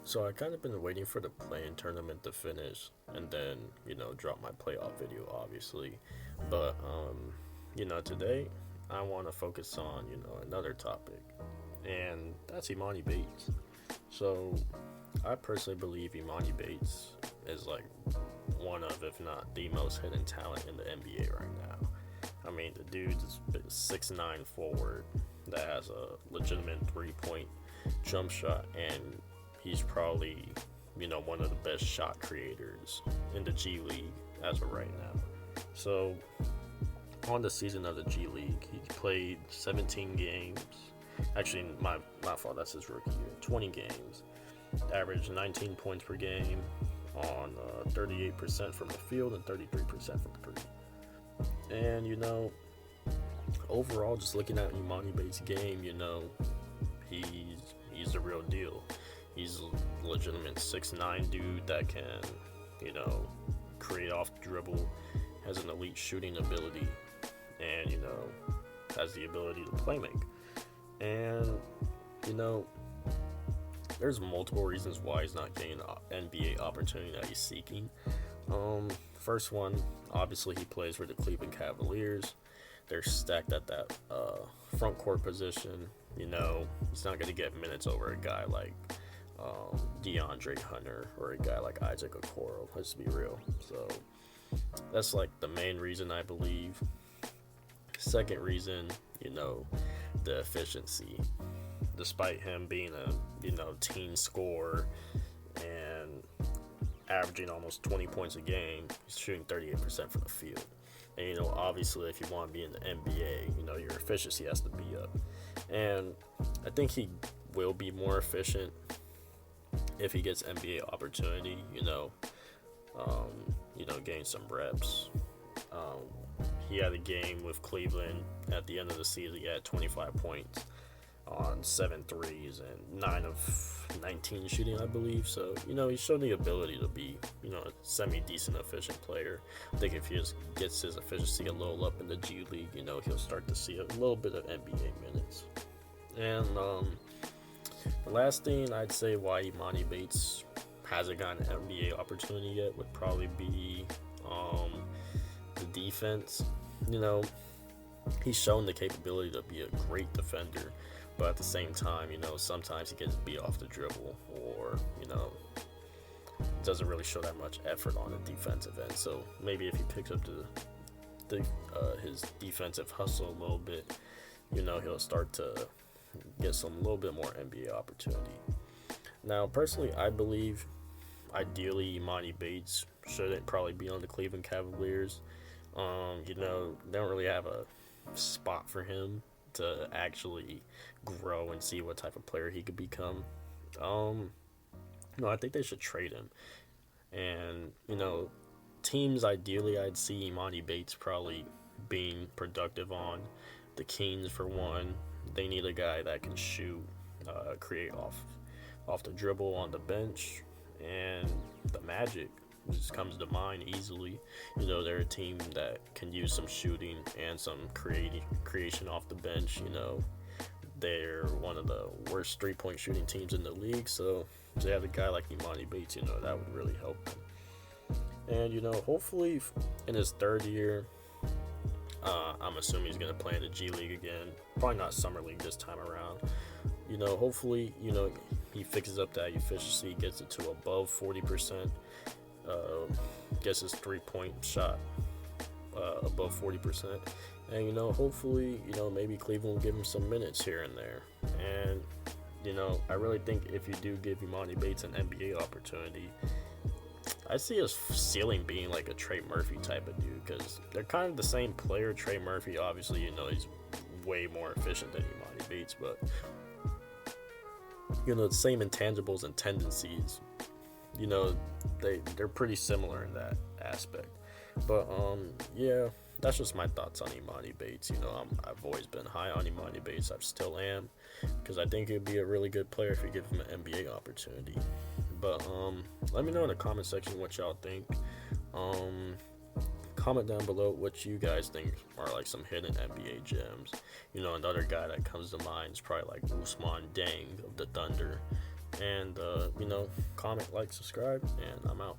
So I kind of been waiting for the play-in tournament to finish and then, drop my playoff video obviously. But today I want to focus on, another topic. And that's Imani Bates. So I personally believe Imani Bates is like one of, if not the most hidden talent in the NBA right now. I mean, the dude is 6'9" forward that has a legitimate 3-point jump shot, and he's probably, one of the best shot creators in the G League as of right now. So, on the season of the G League, he played 17 games. Actually, my fault, that's his rookie year. 20 games, averaged 19 points per game on 38% from the field and 33% from three. And, overall, just looking at Imani Bates' game, he's the real deal. He's a legitimate 6'9" dude that can, you know, create off the dribble, has an elite shooting ability, and, has the ability to play make. And, you know, there's multiple reasons why he's not getting the NBA opportunity that he's seeking. First one, obviously he plays for the Cleveland Cavaliers. They're stacked at that front court position. He's not going to get minutes over a guy like DeAndre Hunter or a guy like Isaac Okoro. Let's be real. So that's like the main reason I believe. Second reason, the efficiency. Despite him being a teen scorer and averaging almost 20 points a game, he's shooting 38% from the field. And obviously, if you want to be in the NBA, your efficiency has to be up. And I think he will be more efficient if he gets NBA opportunity. Gain some reps. He had a game with Cleveland at the end of the season. He had 25 points on 7 threes and 9 of 19 shooting, I believe. So, he showed the ability to be, a semi-decent efficient player. I think if he just gets his efficiency a little up in the G League, he'll start to see a little bit of NBA minutes. And the last thing I'd say why Imani Bates hasn't gotten an NBA opportunity yet would probably be the defense. He's shown the capability to be a great defender, but at the same time, sometimes he gets beat off the dribble or, doesn't really show that much effort on the defensive end. So maybe if he picks up his defensive hustle a little bit, he'll start to get some little bit more NBA opportunity. Now, personally, I believe ideally Imani Bates shouldn't probably be on the Cleveland Cavaliers. They don't really have a spot for him to actually grow and see what type of player he could become. I think they should trade him. And, teams ideally I'd see Imani Bates probably being productive on. The Kings, for one, they need a guy that can shoot, create off the dribble on the bench. And the Magic just comes to mind easily. They're a team that can use some shooting and some creation off the bench. They're one of the worst 3-point shooting teams in the league, so if they have a guy like Imani Bates, that would really help them. And hopefully in his third year, I'm assuming he's gonna play in the G League again. Probably not Summer League this time around. Hopefully, he fixes up that efficiency, gets it to above 40%. Gets his 3-point shot above 40%. And, hopefully, maybe Cleveland will give him some minutes here and there. And, I really think if you do give Imani Bates an NBA opportunity, I see his ceiling being like a Trey Murphy type of dude, because they're kind of the same player. Trey Murphy, obviously, he's way more efficient than Imani Bates, but, the same intangibles and tendencies, they're pretty similar in that aspect. But yeah, that's just my thoughts on Imani Bates. I've always been high on Imani Bates. I still am, because I think he'd be a really good player if you give him an NBA opportunity. But let me know in the comment section what y'all think. Comment down below what you guys think are like some hidden NBA gems. Another guy that comes to mind is probably like Ousmane Deng of the Thunder. And comment, like, subscribe, and I'm out.